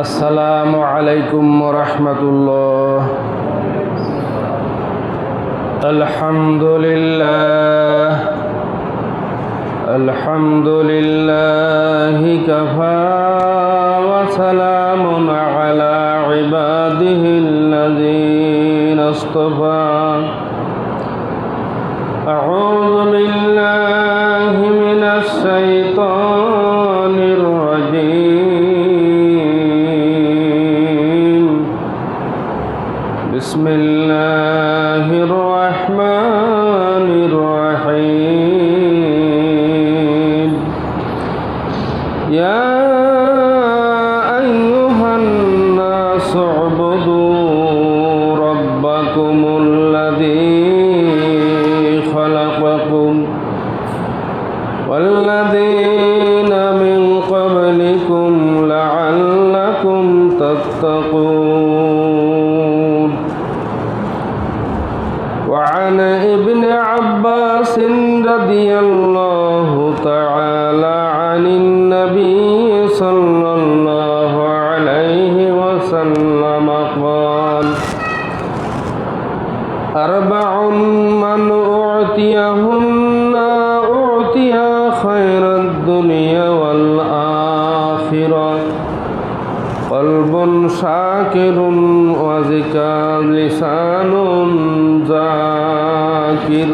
আসসালামু আলাইকুম ওয়া রাহমাতুল্লাহ। আলহামদুলিল্লাহি কাফা ওয়া সালামুন আলা ইবাদিহিল্লাযীনা ইসতাফা। আউযু বিল্লাহি মিনাশ শাইতানির রাজীম। বিসমিল্লাহির রহমানির রহিম। ইয়া আইয়ুহান নাসু উবুদু রাব্বাকুমুল্লাযী খালাকাকুম ওয়াল্লাযীনা মিন ক্বাবলিকুম লাআল্লাকুম তাত্তাকুন। وعن ابن عباس رضي الله تعالى عن النبي صلى الله عليه وسلم قال: أربع من أعطيهن أعطي خير الدنيا والآخرة: قلب شاكر وذكر لسان ذاكر.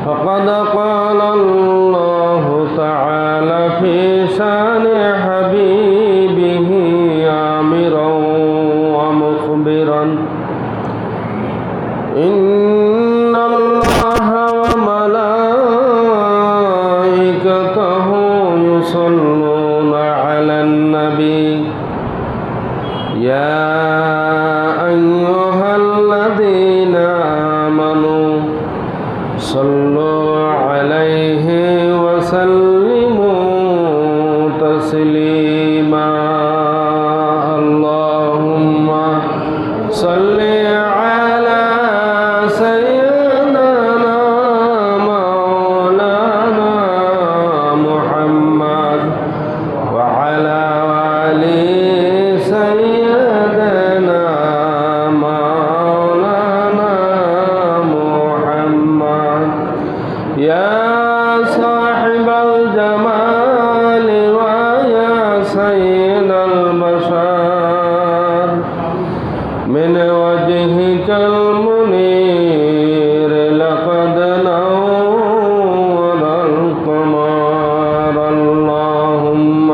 فقد قال الله تعالى في شان حبيبه آمرا ومخبرا: إن الله وملائكته يصلون على النبي يا أيها الذين آمنوا صلوا عليه وسلموا تسليما. اللهم صل على سيدنا مولانا محمد وعلى آل سيدنا مولانا محمد يا صاحب الجمال ويا سيد البشر من وجهك المنير لقد نور القمر. اللهم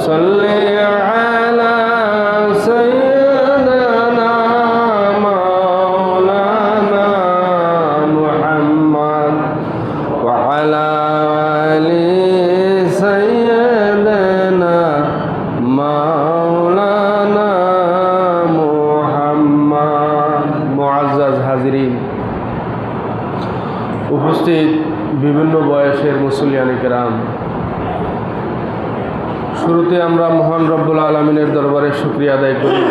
صل على سيدنا مولانا محمد وعلى آل سيدنا مولانا محمد. মুআজ্জাজ হাজিরিন, উপস্থিত বিভিন্ন বয়সের মুসল্লিয়ানে কেরাম, শুরুতে আমরা মহান রব্বুল আলামিনের দরবারে শুকরিয়া আদায় করি,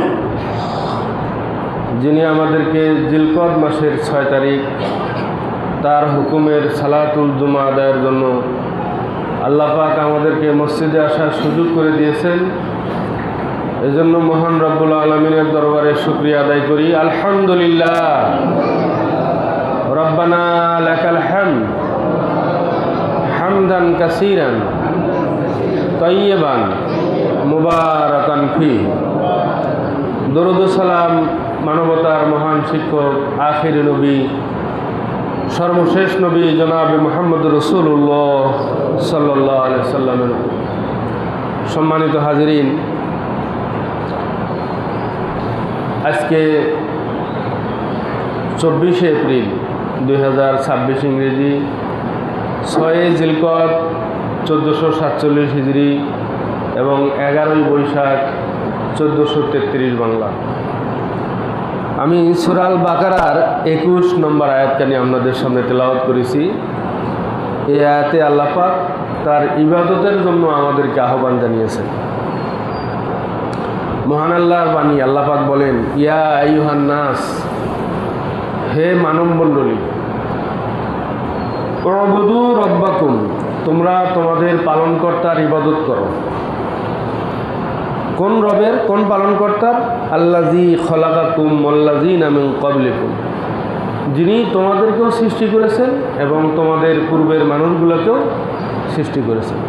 যিনি আমাদেরকে জিলকদ মাসের 6 তারিখ তার হুকুমের সালাতুল জুমা আদায়ের জন্য আল্লাহ পাক আমাদেরকে মসজিদে আসার সুযোগ করে দিয়েছেন। এজন্য মহান রব্বুল আলামিনের দরবারে শুকরিয়া আদায় করি। আলহামদুলিল্লাহ, রব্বানা লাকাল হামদ হামদান কাসীরান তাইয়্যিবান মুবারাকান ফি। দরুদ ও সালাম মানবতার মহান শিক্ষক, আখিরি নবী, সর্বশেষ নবী জনাবে মুহাম্মদুর রাসূলুল্লাহ সাল্লাল্লাহু আলাইহি সাল্লামের। সম্মানিত হাজিরিন, আজকে 24শে এপ্রিল 2026 ইংরেজি, 6 জিলকদ 1447 হিজরি এবং 11 বৈশাখ 1433 বাংলা। আমি সূরা আল বাকারার 21 নম্বর আয়াতখানি আপনাদের সামনে তেলাওয়াত করেছি। এই আয়াতে আল্লাহ পাক তার ইবাদতের জন্য আমাদেরকে আহ্বান জানিয়েছেন। মহান আল্লাহর বাণী, আল্লাহ পাক বলেন, ইয়া আইয়ুহান নাস, হে মানব মণ্ডলী, উবুদু রব্বাকুম, তোমরা তোমাদের পালনকর্তার ইবাদত করো। কোন রবের? কোন পালনকর্তার? আল্লাযী খলাকাকুম ওয়াল্লাযীনা মিন ক্বাবলিকুম, যিনি তোমাদেরকেও সৃষ্টি করেছেন এবং তোমাদের পূর্বের মানুষগুলোকেও সৃষ্টি করেছেন।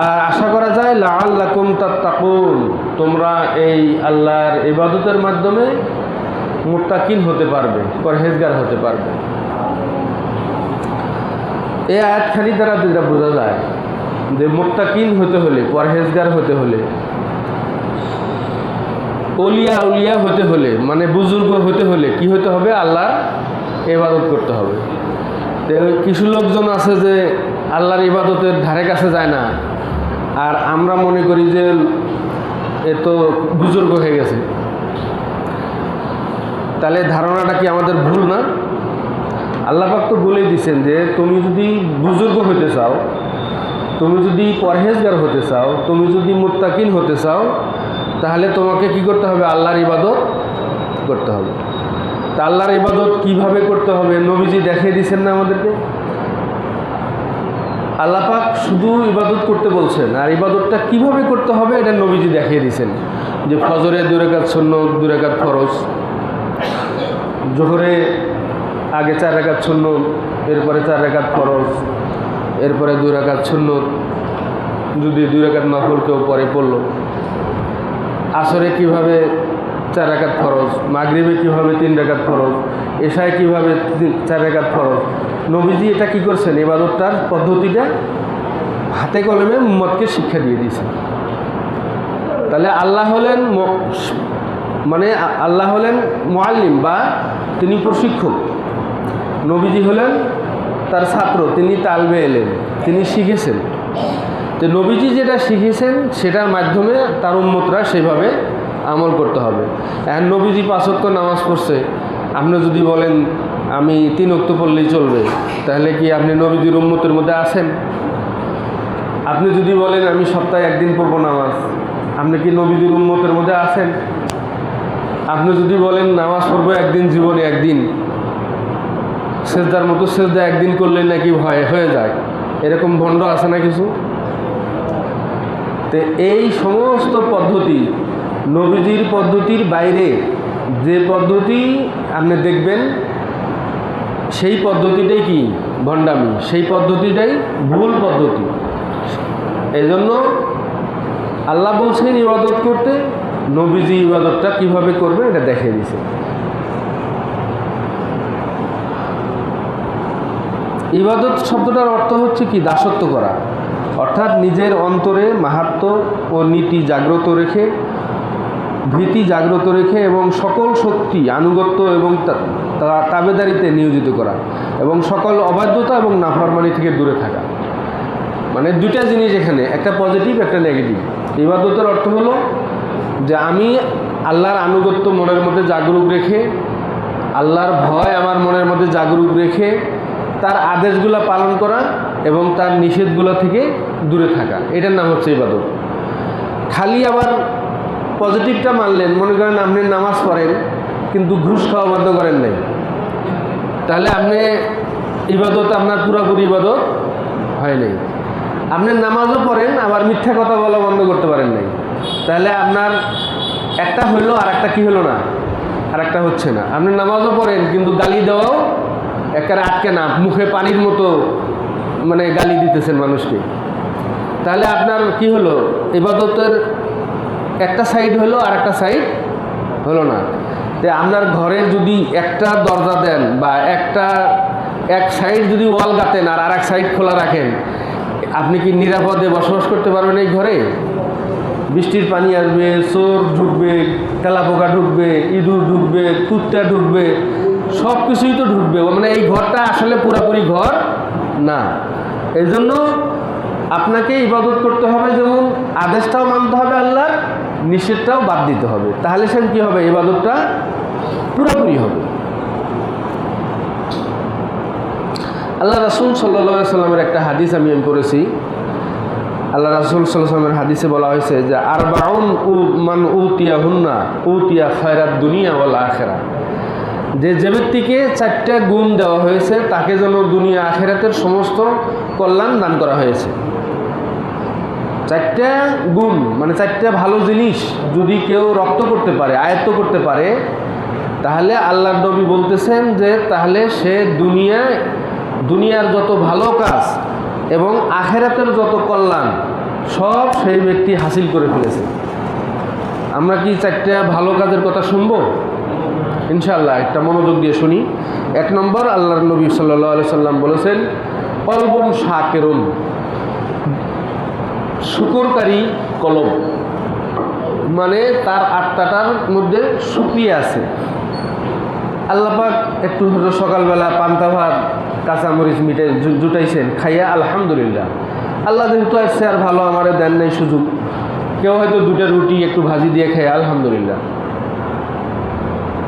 আর আশা করা যায় লাআল্লাকুম তাত্তাকুন, তোমরা এই আল্লাহর ইবাদতের মাধ্যমে মুত্তাকিন হতে পারবে, পরহেজগার হতে পারবে। এই আয়াতখানি দ্বারা যেটা বোঝা যায় যে মুত্তাকিন হতে হলে, পরহেজগার হতে হলে, উলিয়া হতে হলে, মানে বুজুর্গ হতে হলে কি হতে হবে? আল্লাহর ইবাদত করতে হবে। তো কিছু লোকজন আছে যে আল্লাহর ইবাদতের ধারে কাছে যায় না, আর আমরা মনে করি যে এ তো বুজুর্গ হয়ে গেছে। তাহলে ধারণাটা কি আমাদের ভুল না? আল্লাহ পাক তো বলেই দিয়েছেন যে তুমি যদি বুজুর্গ হতে চাও, তুমি যদি পরহেজগার হতে চাও, তুমি যদি মুত্তাকিন হতে চাও, তাহলে তোমাকে কি করতে হবে? আল্লাহর ইবাদত করতে হবে। তা আল্লাহর ইবাদত কিভাবে করতে হবে নবীজি দেখিয়ে দিয়েছেন না আমাদেরকে? আল্লাহ পাক শুধু ইবাদত করতে বলছেন, আর ইবাদতটা কিভাবে করতে হবে এটা নবীজি দেখিয়ে দিয়েছেন। যে ফজরে 2 রাকাত সুন্নত, 2 রাকাত ফরজ, জোহরে আগে 4 রাকাত সুন্নত, এরপরে 4 রাকাত ফরজ, এরপরে 2 রাকাত সুন্নত, যদি 2 রাকাত নফল কেউ পরে পড়লো। আসরে কিভাবে 4 রাকাত ফরজ, মাগরিবে কিভাবে 3 রাকাত ফরজ, এশায় কিভাবে 4 রাকাত ফরজ। নবীজি এটা কি করছেন? ইবাদতটার পদ্ধতিটা হাতে কলমে উম্মতকে শিক্ষা দিয়ে দিয়েছেন। তাহলে আল্লাহ হলেন আল্লাহ হলেন মুআল্লিম, বা তিনি প্রশিক্ষক। নবীজি হলেন তার ছাত্র, তিনি তালবে এলেন, তিনি শিখেছেন। তো নবীজি যেটা শিখেছেন সেটার মাধ্যমে তার উম্মতরা সেভাবে আমল করতে হবে। এখন নবীজি 5 ওয়াক্ত নামাজ পড়ছে, আপনি যদি বলেন আমি 3 ওয়াক্ত পড়লেই চলবে, তাহলে কি আপনি নবীজির উম্মতের মধ্যে আছেন? আপনি যদি বলেন আমি সপ্তাহে 1 দিন পড়বো নামাজ, আপনি কি নবীজির উম্মতের মধ্যে আছেন? আপনি যদি বলেন নামাজ পড়বো 1 দিন, জীবনে 1 দিন, সেজদার মতো সেজদা 1 দিন করলে নাকি হয়ে যায়, এরকম ভণ্ড আছে না কিছু? তো এই সমস্ত পদ্ধতি নবীজির পদ্ধতির বাইরে যে পদ্ধতি আপনি দেখবেন, সেই পদ্ধতিটাই কি? ভণ্ডামি। সেই পদ্ধতিটাই ভুল পদ্ধতি। এই জন্য আল্লাহ বলছেন ইবাদত করতে, নবীজি ইবাদতটা কিভাবে করবে এটা দেখিয়ে দিয়েছে। ইবাদত শব্দটার অর্থ হচ্ছে কি? দাসত্ব করা, অর্থাৎ নিজের অন্তরে মাহাত্ম্য ও নীতি জাগ্রত রেখে, ভীতি জাগ্রত রেখে এবং সকল শক্তি, আনুগত্য এবং তাবেদারিতে নিয়োজিত করা, এবং সকল অবাধ্যতা এবং নাফরমানি থেকে দূরে থাকা। মানে 2টা জিনিস এখানে, একটা পজিটিভ, একটা নেগেটিভ। ইবাদতের অর্থ হলো যে আমি আল্লাহর আনুগত্য মনের মধ্যে জাগরুক রেখে, আল্লাহর ভয় আমার মনের মধ্যে জাগরুক রেখে, তার আদেশগুলো পালন করা এবং তার নিষেধগুলো থেকে দূরে থাকা, এটার নাম হচ্ছে ইবাদত। খালি আবার পজিটিভটা মানলেন, মনে করেন আপনি নামাজ পড়েন কিন্তু ঘুষ খাওয়া বন্ধ করেন নাই, তাহলে আপনি ইবাদত, আপনার পুরোপুরি ইবাদত হয় নাই। আপনি নামাজও পড়েন আবার মিথ্যা কথা বলা বন্ধ করতে পারেন নাই, তাহলে আপনার একটা হইলো আর একটা কি হলো না, আর একটা হচ্ছে না। আপনি নামাজও পড়েন কিন্তু গালি দেওয়াও একেবারে আটকে না, মুখে পানির মতো মানে গালি দিতেছেন মানুষকে, তাহলে আপনার কি হলো? ইবাদতের একটা সাইড হলো আর একটা সাইড হলো না। তো আপনার ঘরে যদি একটা দরজা দেন বা এক সাইড যদি ওয়াল গাঁথেন আর আরেক সাইড খোলা রাখেন, আপনি কি নিরাপদে বসবাস করতে পারবেন এই ঘরে? বৃষ্টির পানি আসবে, চোর ঢুকবে, তেলাপোকা ঢুকবে, ইঁদুর ঢুকবে, কুত্তা ঢুকবে, সব কিছুই তো ঢুকবে। মানে এই ঘরটা আসলে পুরোপুরি ঘর না। এই জন্য আপনাকে ইবাদত করতে হবে, যেমন আদেশটাও মানতে হবে আল্লাহর, নিষেধটাও বাদ দিতে হবে, তাহলে সে কি হবে? ইবাদতটা পুরোপুরি হবে। আল্লাহ রাসূল সাল্লাল্লাহু আলাইহি সাল্লামের একটা হাদিস আমি পড়েছি। আল্লাহ রাসূল সাল্লাল্লাহু আলাইহি সাল্লামের হাদিসে বলা হয়েছে যে আরবাউন মান উতিয়া খায়রাত দুনিয়া ওয়াল আখিরা, যে ব্যক্তিকে 4টা গুণ দেওয়া হয়েছে তাকে যেন দুনিয়া আখিরাতের সমস্ত কল্যাণ দান করা হয়েছে। 4টা গুণ মানে 4টা ভালো জিনিস যদি কেউ রপ্ত করতে পারে, আয়ত্ত করতে পারে, তাহলে আল্লাহর নবী বলতেছেন যে তাহলে সে দুনিয়ার যত ভালো কাজ এবং আখিরাতের যত কল্যাণ সব সেই ব্যক্তি হাসিল করে ফেলেছে। আমরা কি 4টা ভালো কাজের কথা শুনবো? ইনশাআল্লাহ একটা মনোযোগ দিয়ে শুনি। 1 নম্বর, আল্লাহর নবী সাল্লাল্লাহু আলাইহি সাল্লাম বলেছেন কলবুন শাকিরুন, শুকরকারী কলব, মানে তার আত্মাটার মধ্যে শুকরিয়া আছে। আল্লাহ পাক একটু হয়তো সকালবেলা পান্তা ভাত কাঁচামরিচ মিঠাই জুটাইছেন, খাইয়া আলহামদুলিল্লাহ, আল্লাহ যেহেতু আসছে আর ভালো আমারে দেন নাই সুযোগ। কেউ হয়তো 2টা রুটি একটু ভাজি দিয়ে খায় আলহামদুলিল্লাহ।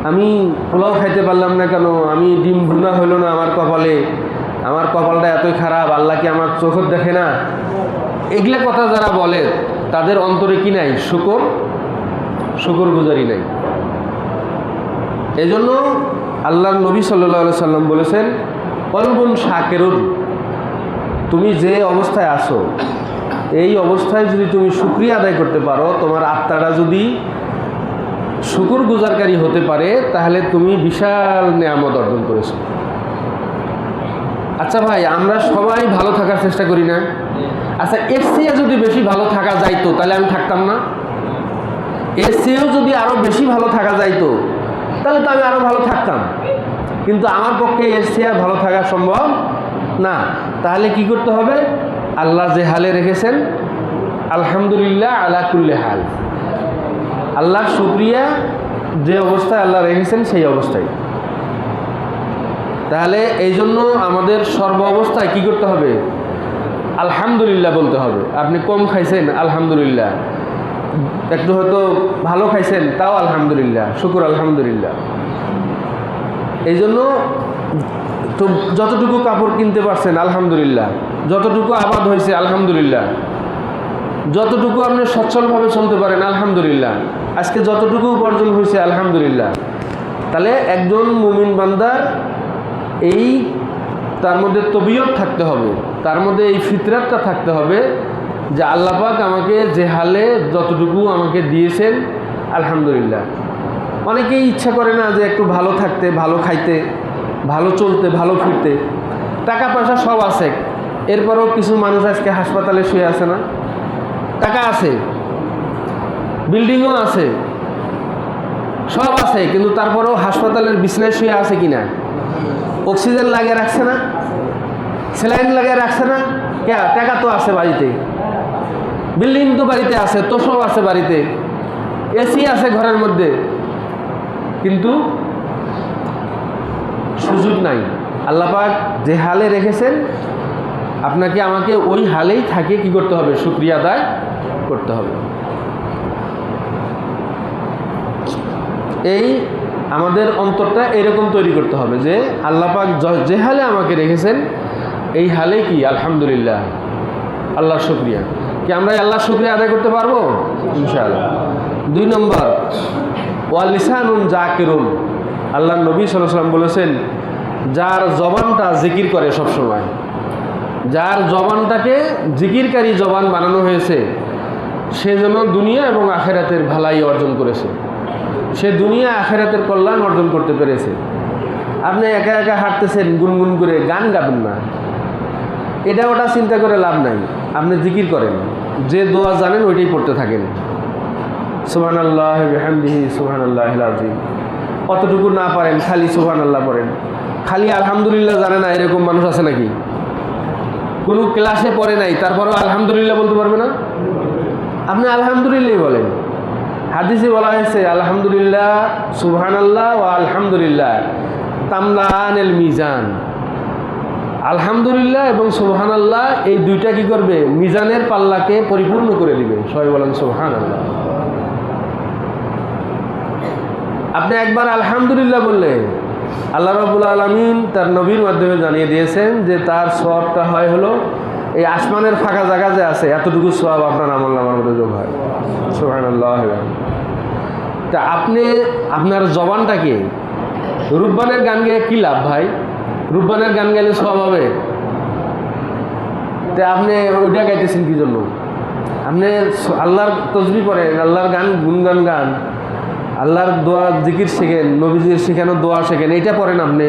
আমি পোলাও খাইতে পারলাম না কেন, আমি ডিম ভুনা হইল না আমার কপালে, আমার কপালটা এতই খারাপ, আল্লাহ কি আমার চোখত দেখে না? এগুলা কথা যারা বলে তাদের অন্তরে কি নাই? শুকর গুজারি নাই। এই জন্য আল্লাহর নবী সাল্লাল্লাহু আলাইহি সাল্লাম বলেছেন কলবুন শাকিরুন, তুমি যে অবস্থায় আছো এই অবস্থায় যদি তুমি শুকরিয়া আদায় করতে পারো, তোমার আত্মাটা যদি শুকর গুজারকারী হতে পারে, তাহলে তুমি বিশাল নেয়ামত অর্জন করেছো। আচ্ছা ভাই, আমরা সবাই ভালো থাকার চেষ্টা করি না? আচ্ছা, এর চেয়ে যদি বেশি ভালো থাকা যাইতো তাহলে আমি থাকতাম না? এর চেয়েও যদি আরো বেশি ভালো থাকা যাইতো তাহলে তো আমি আরো ভালো থাকতাম, কিন্তু আমার পক্ষে এর চেয়ে ভালো থাকা সম্ভব না। তাহলে কি করতে হবে? আল্লাহ যে হালে রেখেছেন আলহামদুলিল্লাহ আলা কুল্লি হাল, আল্লাহর শুকরিয়া যে অবস্থায় আল্লাহ রেখেছেন সেই অবস্থায়। তাহলে এই জন্য আমাদের সর্ব অবস্থায় কি করতে হবে? আলহামদুলিল্লাহ বলতে হবে। আপনি কম খাইছেন আলহামদুলিল্লাহ, একটু হয়তো ভালো খাইছেন তাও আলহামদুলিল্লাহ, শুকর আলহামদুলিল্লাহ। এই জন্য তো যতটুকু কাপড় কিনতে পারছেন আলহামদুলিল্লাহ, যতটুকু আবাদ হয়েছে আলহামদুলিল্লাহ, যতটুকু আপনি সচ্ছলভাবে চলতে পারেন আলহামদুলিল্লাহ, আজকে যতটুকু উপার্জন হয়েছে আলহামদুলিল্লাহ। তাহলে একজন মুমিন বান্দার এই তার মধ্যে তবিয়ত থাকতে হবে, তার মধ্যে এই ফিতরাতটা থাকতে হবে যে আল্লাহ পাক আমাকে যে হালে যতটুকু আমাকে দিয়েছেন আলহামদুলিল্লাহ। অনেকেই ইচ্ছা করে না যে একটু ভালো থাকতে, ভালো খাইতে, ভালো চলতে, ভালো ফিরতে, টাকা পয়সা সব আছে, এরপরেও কিছু মানুষ আজকে হাসপাতালে শুয়ে আছে না? টাকা আছে, বিল্ডিংও আছে, সব আছে, কিন্তু তারপরেও হাসপাতালের বিছনায় শুয়ে আছে কিনা? অক্সিজেন লাগিয়ে রাখছে না? স্যালাইন লাগিয়ে রাখছে না? টাকা তো আছে বাড়িতে, বিল্ডিং তো বাড়িতে আছে, তোষক আছে বাড়িতে, এসি আছে ঘরের মধ্যে, কিন্তু সুযোগ নাই। আল্লাহ পাক যে হালে রেখেছেন আপনাকে আমাকে ওই হালেই থাকে কি করতে হবে? শুকরিয়া আদায় করতে হবে। এই আমাদের অন্তরটা এরকম তৈরি করতে হবে যে আল্লাহ পাক যে হালে আমাকে রেখেছেন এই হালে কি আলহামদুলিল্লাহ, আল্লাহর শুকরিয়া। কি আমরা আল্লাহর শুকরিয়া আদায় করতে পারবো? ইনশাআল্লাহ। 2 নম্বর, ওয়া লিসানুন জাকিরুন, আল্লাহর নবী সাল্লাল্লাহু আলাইহি ওয়াসাল্লাম বলেছেন যার জবানটা জিকির করে সবসময়, যার জবানটাকে জিকিরকারী জবান বানানো হয়েছে সে যেন দুনিয়া এবং আখিরাতের ভালাই অর্জন করেছে, সে দুনিয়া আখিরাতের কল্যাণ অর্জন করতে পেরেছে। আপনি একা একা হাঁটতেছেন, গুনগুন করে গান গাবেন না, এটা ওটা চিন্তা করে লাভ নাই। আপনি জিকির করেন, যে দোয়া জানেন ওইটাই পড়তে থাকেন, সুবহানাল্লাহ বিহামদিহি সুবহানাল্লাহিল আযীম। কতটুকু না পারেন খালি সুবহানাল্লাহ পড়েন, খালি আলহামদুলিল্লাহ জানে না এরকম মানুষ আছে নাকি? কোনো ক্লাসে পড়ে নাই তারপরেও আলহামদুলিল্লাহ বলতে পারবে না? আপনি আলহামদুলিল্লাহ বলেন। হাদিসে বলা হয়েছে আলহামদুলিল্লাহ সুবহানাল্লাহ ও আলহামদুলিল্লাহ তামলাআনিল মিজান, আলহামদুলিল্লাহ এবং সুবহানাল্লাহ এই দুইটা কি করবে? মিজানের পাল্লাকে পরিপূর্ণ করে দিবে। সবাই বলেন সুবহানাল্লাহ। আপনি একবার আলহামদুলিল্লাহ বললে আল্লাহ রাব্বুল আলামিন তার নবীর মাধ্যমে জানিয়ে দিয়েছেন যে তার সওয়াবটা হয় হলো এই আসমানের ফাঁকা জায়গা যে আছে এতটুকু সওয়াব আপনার আমলনামার মধ্যে যোগ হয়। সুবহানাল্লাহ। তা আপনি আপনার জবানটাকে রূপবানের গান গেয়ে কী লাভ ভাই? রূপবানের গান গাইলে সব হবে, তা আপনি ওইটা গাইতেছেন কি জন্য? আপনি আল্লাহর তসবিহ পড়েন, আল্লাহর গান গুনগান গান, আল্লাহর দোয়া জিকির শেখেন, নবীজির শেখানো দোয়া শেখেন, এইটা পড়েন আপনি।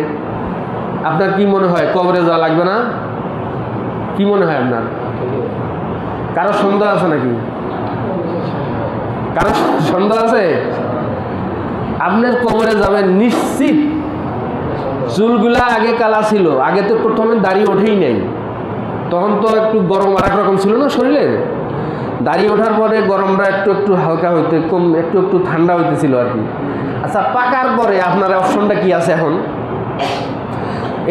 আপনার কি মনে হয় কবরে যাওয়া লাগবে না? কি মনে হয় আপনার? কারো সন্দেহ আছে নাকি? কারো সন্দেহ আছে? আপনার কবরে যাবেন নিশ্চিত। চুলগুলা আগে কালা ছিল, আগে তো প্রথমে দাড়ি ওঠেই নাই, তখন তো একটু গরম আর এক রকম ছিল না শরীরে। দাড়ি ওঠার পরে গরমটা একটু একটু হালকা হইতে, কম একটু একটু ঠান্ডা হইতেছিল আর কি। আচ্ছা, পাকার পরে আপনার অপশনটা কি আছে এখন?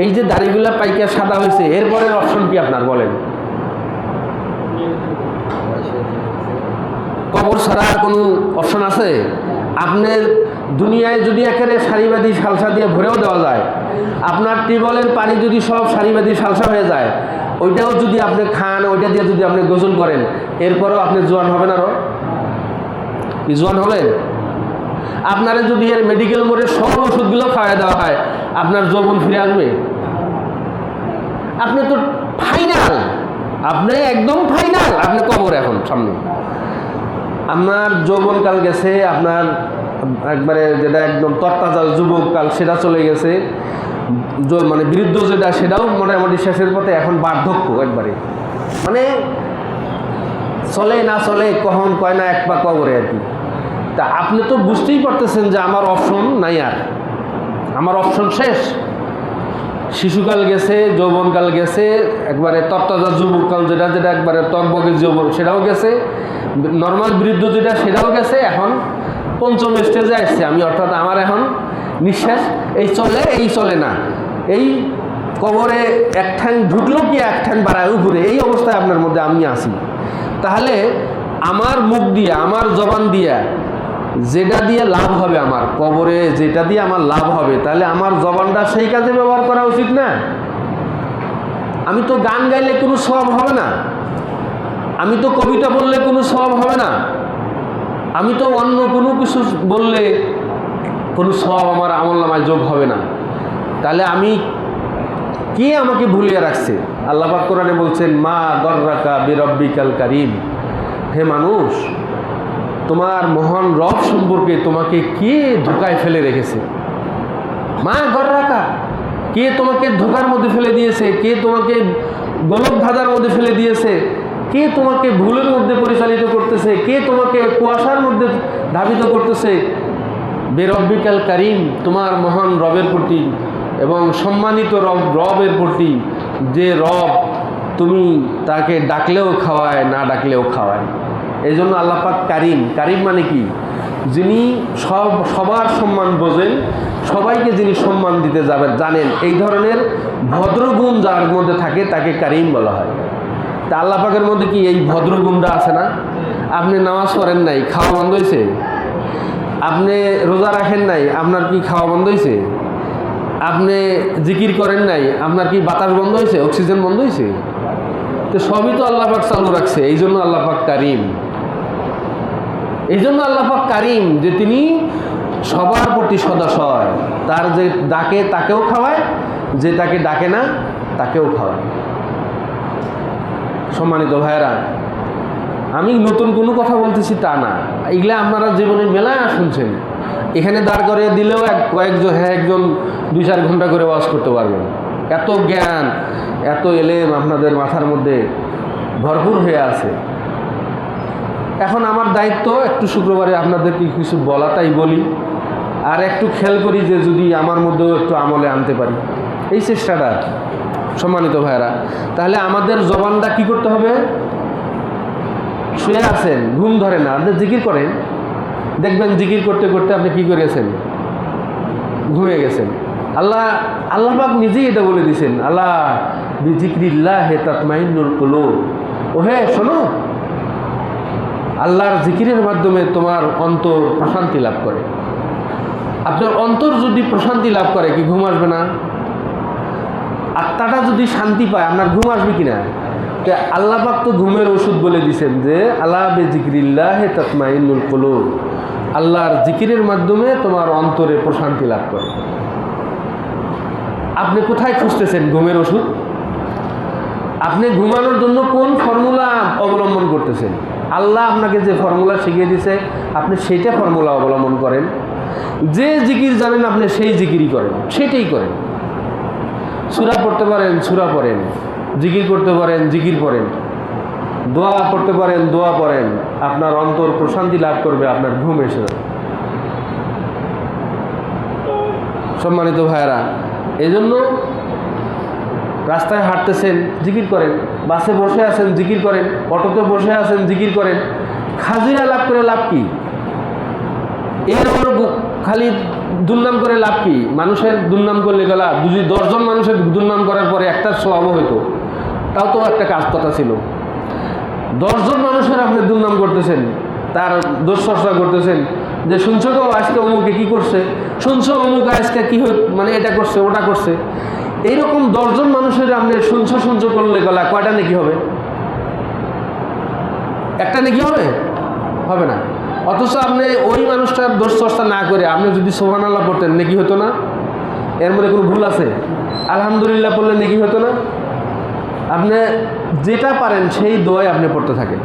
এই যে দাড়িগুলা পাইকা সাদা হয়েছে, এরপরে অপশন কি আপনার বলেন? কবর ছাড়া আর কোনো অপশন আছে? আপনার দুনিয়ায় যদি একেবারে সারিবাদী সালসা দিয়ে ভরেও দেওয়া যায়, আপনার টিউবওয়েলের পানি যদি সব সারিবাদী সালসা হয়ে যায়, ওইটাও যদি আপনি খান, ওইটা দিয়ে যদি আপনি গোসল করেন, এরপরেও আপনি জোয়ান হবেন। আরও কি জোয়ান হবেন? আপনারা যদি এর মেডিকেল মোড়ে সব ওষুধগুলো খাওয়াই দেওয়া হয়, আপনার যৌবন ফিরে আসবে? আপনি তো ফাইনাল, আপনি একদম ফাইনাল, আপনি কবর এখন সামনে। আপনার যৌবনকাল গেছে, আপনার একবারে যেটা একদম তরতাজা যুবককাল সেটা চলে গেছে, মানে বৃদ্ধ যেটা সেটাও মোটামুটি শেষের পথে, এখন বার্ধক্য একবারে, মানে চলে না চলে কখন কয় না এক পা কবরে আর কি। তা আপনি তো বুঝতেই পারতেছেন যে আমার অপশন নাই, আর আমার অপশন শেষ। শিশুকাল গেছে, যৌবনকাল গেছে, একবারে তরতাজা যুবককাল যেটা যেটা একবারে তকবকে যৌবন সেটাও গেছে, নর্মাল বৃদ্ধ যেটা সেটাও গেছে, এখন পঞ্চম স্টেজে আসছে আমি, অর্থাৎ আমার এখন নিঃশ্বাস এই চলে এই চলে না, এই কবরে এক ঠ্যাং ঢুকলো কি এক ঠ্যাং বাড়ায় উপরে, এই অবস্থায় আপনার মধ্যে আমি আসি। তাহলে আমার মুখ দিয়ে, আমার জবান দিয়া যেটা দিয়ে লাভ হবে, আমার কবরে যেটা দিয়ে আমার লাভ হবে, তাহলে আমার জবানটা সেই কাজে ব্যবহার করা উচিত না? আমি তো গান গাইলে কোনো সওয়াব হবে না, আমি তো কবিতা বললে কোনো সওয়াব হবে না, আমি তো অন্য কোনো কিছু বললে কোনো সওয়াব আমার আমলনামায় যোগ হবে না। তাহলে আমি কে আমাকে ভুলিয়ে রাখছে? আল্লাহ পাক কোরআনে বলছেন, মা গররাকা বিরব্বিকাল কারীম, হে মানুষ, তোমার মহান রব সম্পর্কে তোমাকে কে ধোকায় ফেলে রেখেছে? মা গররাকা, কে তোমাকে ধোকার মধ্যে ফেলে দিয়েছে? কে তোমাকে গলক ধাঁধার মধ্যে ফেলে দিয়েছে? কে তোমাকে ভুলের মধ্যে পরিচালিত করতেছে? কে তোমাকে কুয়াশার মধ্যে ধাবিত করতেছে? বেরব্বিকাল কারীম, তোমার মহান রবের প্রতি এবং সম্মানিত রবের প্রতি, যে রব তুমি তাকে ডাকলেও খাওয়ায়, না ডাকলেও খাওয়ায়। এই জন্য আল্লাহ পাক কারীম। কারীম মানে কি? যিনি সবার সম্মান বোঝেন, সবাইকে যিনি সম্মান দিতে জানেন, এই ধরনের ভদ্রগুণ যার মধ্যে থাকে তাকে কারীম বলা হয়। তা আল্লাহ পাকের মধ্যে কি এই ভদ্রগুণটা আছে না? আপনি নামাজ পড়েন নাই, খাওয়া বন্ধ হয়েছে? আপনি রোজা রাখেন নাই, আপনার কি খাওয়া বন্ধ হয়েছে? আপনি জিকির করেন নাই, আপনার কি বাতাস বন্ধ হয়েছে, অক্সিজেন বন্ধ হয়েছে? তো সবই তো আল্লাহ পাক চালু রাখছে। এই জন্য আল্লাহ পাক কারীম। এই জন্য আল্লাহ পাক কারীম, যে তিনি সবার প্রতি সদাশয়, তার যে ডাকে তাকেও খাওয়ায়, যে তাকে ডাকে না তাকেও খাওয়ায়। সম্মানিত ভাইয়েরা, আমি নতুন কোনো কথা বলতেছি তা না, এগুলা আপনারা জীবনে মেলায় শুনছেন। এখানে দাঁড় করে দিলেও একজন 2-4 ঘন্টা করে ওয়াজ করতে পারবেন। এত জ্ঞান, এত এলেম আপনাদের মাথার মধ্যে ভরপুর হয়ে আছে। এখন আমার দায়িত্ব একটু শুক্রবারে আপনাদেরকে কিছু বলাটাই বলি, আর একটু খেয়াল করি যে যদি আমার মধ্যেও একটু আমলে আনতে পারি, এই চেষ্টাটা। সম্মানিত ভাইয়েরা, তাহলে আমাদের জবানটা কি করতে হবে? শুয়ে আছেন, ঘুম ধরে না, আপনি জিকির করেন, দেখবেন জিকির করতে করতে আপনি কি করেছেন? ঘুমিয়ে গেছেন। আল্লাহ পাক নিজেই এটা বলে দিয়েছেন, আল্লাহ বিজিক্রিল্লাহি তাতমাইন্নুল কুলুব। ওহে শোনো, আল্লাহর জিকিরের মাধ্যমে তোমার অন্তর প্রশান্তি লাভ করে। আপনার অন্তর যদি প্রশান্তি লাভ করে, কি ঘুম আসবে না? আত্মাটা যদি শান্তি পায়, আপনার ঘুম আসবে কিনা? আল্লাহ পাক তো ঘুমের ওষুধ বলে দিয়েছেন যে আলা বিজিক্রিল্লাহি তাতমাইন্নুল কুলুব, আল্লাহর জিকিরের মাধ্যমে তোমার অন্তরে প্রশান্তি লাভ করে। আপনি কোথায় খুঁজতেছেন ঘুমের ওষুধ? আপনি ঘুমানোর জন্য কোন ফর্মুলা অবলম্বন করতেছেন? আল্লাহ আপনাকে যে ফর্মুলা শিখিয়ে দিয়েছে আপনি সেইটা ফর্মুলা অবলম্বন করেন। যে জিকির জানেন আপনি সেই জিকিরই করেন, সেটাই করেন। সূরা পড়তে পারেন সূরা পড়েন, জিকির করতে পারেন জিকির পড়েন, দোয়া পড়তে পারেন দোয়া পড়েন। আপনার অন্তর প্রশান্তি লাভ করবে, আপনার ঘুম এসে যাবে। সম্মানিত ভাইয়েরা, এই জন্য রাস্তায় হাঁটতেছেন জিকির করেন, বাসে বসে আছেন জিকির করেন, অটোতে বসে আছেন জিকির করেন। খাজিরা লাভ করে লাভ কি? এরপর খালি দুর্নাম করে লাভ কি? মানুষের দুর্নাম করলে গেলা যদি 10 জন মানুষের দুর্নাম করার পরে একটা স্বভাব হইতো, তাও তো একটা কাজ কথা ছিল। 10 জন মানুষের আপনি দুর্নাম করতেছেন, তার দোষ চর্চা করতেছেন, যে শুনছো তো আজকে অমুকে কি করছে, শুনছো অমুক আজকে কি মানে এটা করছে ওটা করছে। এইরকম 10 জন মানুষের আপনি শুনছো করলে গলা কয়টা নেকি হবে? একটা নেকি হবে? হবে না। অথচ আপনি ওই মানুষটার দোষ চর্চা না করে আপনি যদি সুবহানাল্লাহ পড়তেন নেকি হতো না? এর মধ্যে কোনো ভুল আছে? আলহামদুলিল্লাহ পড়লে নেকি হতো না? আপনি যেটা পারেন সেই দোয়াই আপনি পড়তে থাকেন।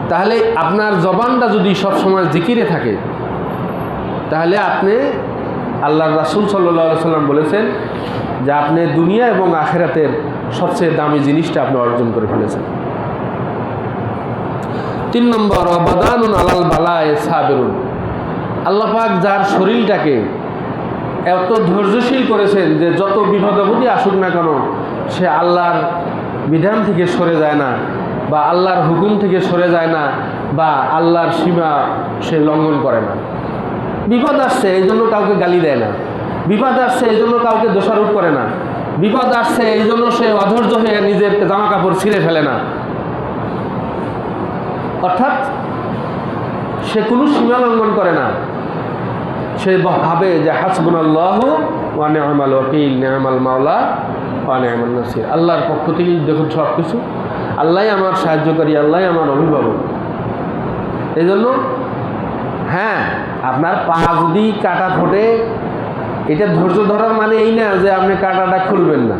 তাহলে আপনার জবানটা যদি সবসময় জিকিরে থাকে, তাহলে আপনি আল্লাহর রাসূল সাল্লাল্লাহু আলাইহি সাল্লাম বলেছেন যে আপনি দুনিয়া এবং আখিরাতের সবচেয়ে দামি জিনিসটা আপনি অর্জন করে ফেলেছেন। 3 নম্বর, ওয়াবাদানুন আলাল বালায়ে সাবিরুন। আল্লাহ পাক যার শরীরটাকে এত ধৈর্যশীল করেছেন যে যত বিপদ-আপদই আসুক না কেন সে আল্লাহর বিধান থেকে সরে যায় না, বা আল্লাহর হুকুম থেকে সরে যায় না, বা আল্লাহর সীমা সে লঙ্ঘন করে না। বিপদ আসছে এই জন্য কাউকে গালি দেয় না, বিপদ আসছে এই জন্য কাউকে দোষারোপ করে না, বিপদ আসছে এই জন্য সে অধৈর্য হয়ে নিজের জামা কাপড় ছিঁড়ে ফেলে না। অর্থাৎ সে কোনো সীমা লঙ্ঘন করে না। সে ভাবে যে হাসবুনাল্লাহু ওয়া নি'মাল ওয়াকিল, নি'মাল মাওলা ওয়া নি'মান নাসির। আল্লাহর পক্ষ থেকেই দেখুন সব কিছু, আল্লাহই আমার সাহায্যকারী, আল্লাহই আমার অভিভাবক। এই জন্য হ্যাঁ, আপনার পা যদি কাটা ফোটে, এটা ধৈর্য ধরার মানে এই না যে আপনি কাটাটা খুলবেন না,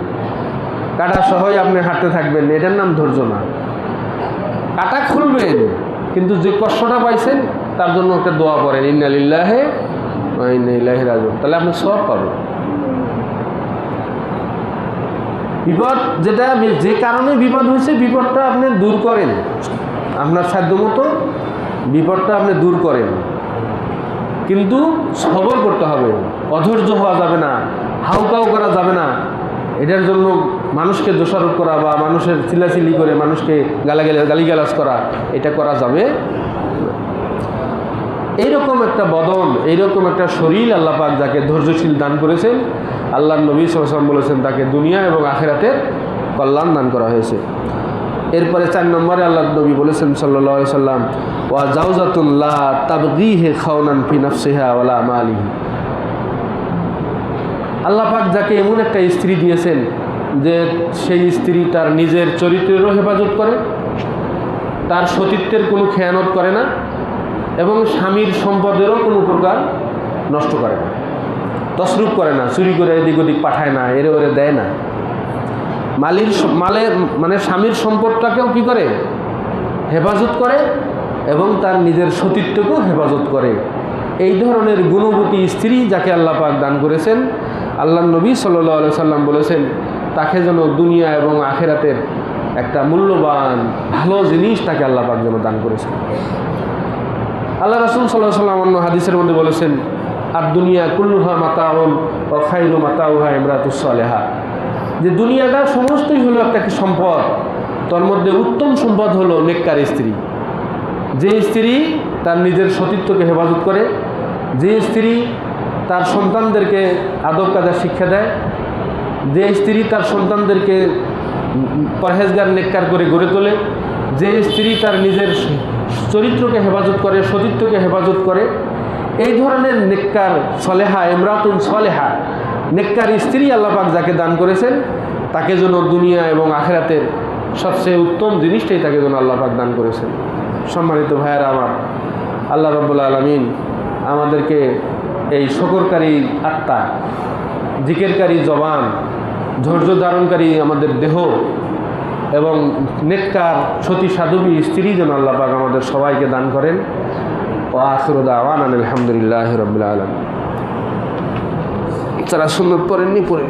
কাটা সহই আপনি হাঁটতে থাকবেন, এটার নাম ধৈর্য না। কাটা খুলবেন, কিন্তু যে কষ্টটা পাইছেন তার জন্য একটা দোয়া করেন, ইন্না লিল্লাহি ওয়া ইন্না ইলাইহি রাজিউন, তাহলে আপনি সওয়াব পাবেন। বিপদ যেটা যে কারণে বিপদ হয়েছে, বিপদটা আপনি দূর করেন, আপনার সাধ্যমতো বিপদটা আপনি দূর করেন, কিন্তু সবর করতে হবে, অধৈর্য হওয়া যাবে না, হাউকাউ করা যাবে না। এটার জন্য মানুষকে দোষারোপ করা বা মানুষের চিল্লাচিল্লি করে মানুষকে গালিগালাজ করা, এটা করা যাবে। এইরকম একটা বদন, এইরকম একটা শরীর আল্লাহ পাক যাকে ধৈর্যশীল দান করেছেন, আল্লাহর নবী সাল্লাল্লাহু আলাইহি ওয়াসাল্লাম বলেছেন তাকে দুনিয়া এবং আখিরাতের কল্যাণ দান করা হয়েছে। এরপরে 4 নম্বরে আল্লাহর নবী বলেছেন সাল্লাল্লাহু আলাইহি ওয়াসাল্লাম, ওয়া জাওজাতুন লা তাবগীহি খাওনান ফি নাফসিহা ওয়ালা মালিহি। আল্লাহ পাক যাকে এমন একটা স্ত্রী দিয়েছেন যে সেই স্ত্রী তার নিজের চরিত্রেরও হেফাজত করে, তার সতীত্বের কোনো খেয়ানত করে না, এবং স্বামীর সম্পদেরও কোনো প্রকার নষ্ট করে না, তসরুপ করে না, চুরি করে এদিক ওদিক পাঠায় না, এরে ওরে দেয় না। মানে স্বামীর সম্পদটাকেও কি করে? হেফাজত করে, এবং তার নিজের সতীত্বকেও হেফাজত করে। এই ধরনের গুণবতী স্ত্রী যাকে আল্লাহ পাক দান করেছেন, আল্লাহর নবী সাল্লাল্লাহু আলাইহি সাল্লাম বলেছেন তাকে যেন দুনিয়া এবং আখিরাতের একটা মূল্যবান ভালো জিনিস তাকে আল্লাহ পাক যেন দান করেছেন। আল্লাহ রাসূল সাল্লাল্লাহু আলাইহি ওয়াসাল্লাম অন্য হাদিসের মধ্যে বলেছেন, আর দুনিয়া কুল্লুহা মাতাউন ওয়া খায়রু মাতাউহা ইমরাতুস সালেহা, যে দুনিয়াটা সমস্তই হলো একটা সম্পদ, তার মধ্যে উত্তম সম্পদ হলো নেককার স্ত্রী। যে স্ত্রী তার নিজের সতীত্বকে হেফাজত করে, যে স্ত্রী তার সন্তানদেরকে আদব কায়দা শিক্ষা দেয়, যে স্ত্রী তার সন্তানদেরকে পরহেজগার নেককার করে গড়ে তোলে, যে স্ত্রী তার নিজের চরিত্রকে হেফাজত করে, সতীত্বকে হেফাজত করে, এই ধরনের নেককার সলেহা, ইমরাতুন সলেহা, নেককার স্ত্রী আল্লাহ পাক যাকে দান করেছেন তাকে যেন দুনিয়া এবং আখিরাতের সবচেয়ে উত্তম জিনিসটাই তাকে যেন আল্লাহ পাক দান করেছেন। সম্মানিত ভাইয়েরা আমার, আল্লাহ রাব্বুল আলামিন আমাদেরকে এই শকরকারী আত্মা, জিকিরকারী জবান, ধৈর্য ধারণকারী আমাদের দেহ এবং নেককার সতী সাধবী স্ত্রী যেন আল্লাহ পাক আমাদের সবাইকে দান করেন। ও আখিরু দাওয়ানা আলহামদুলিল্লাহি রাব্বিল আলামিন। যারা সুন্নত পড়েননি পড়ে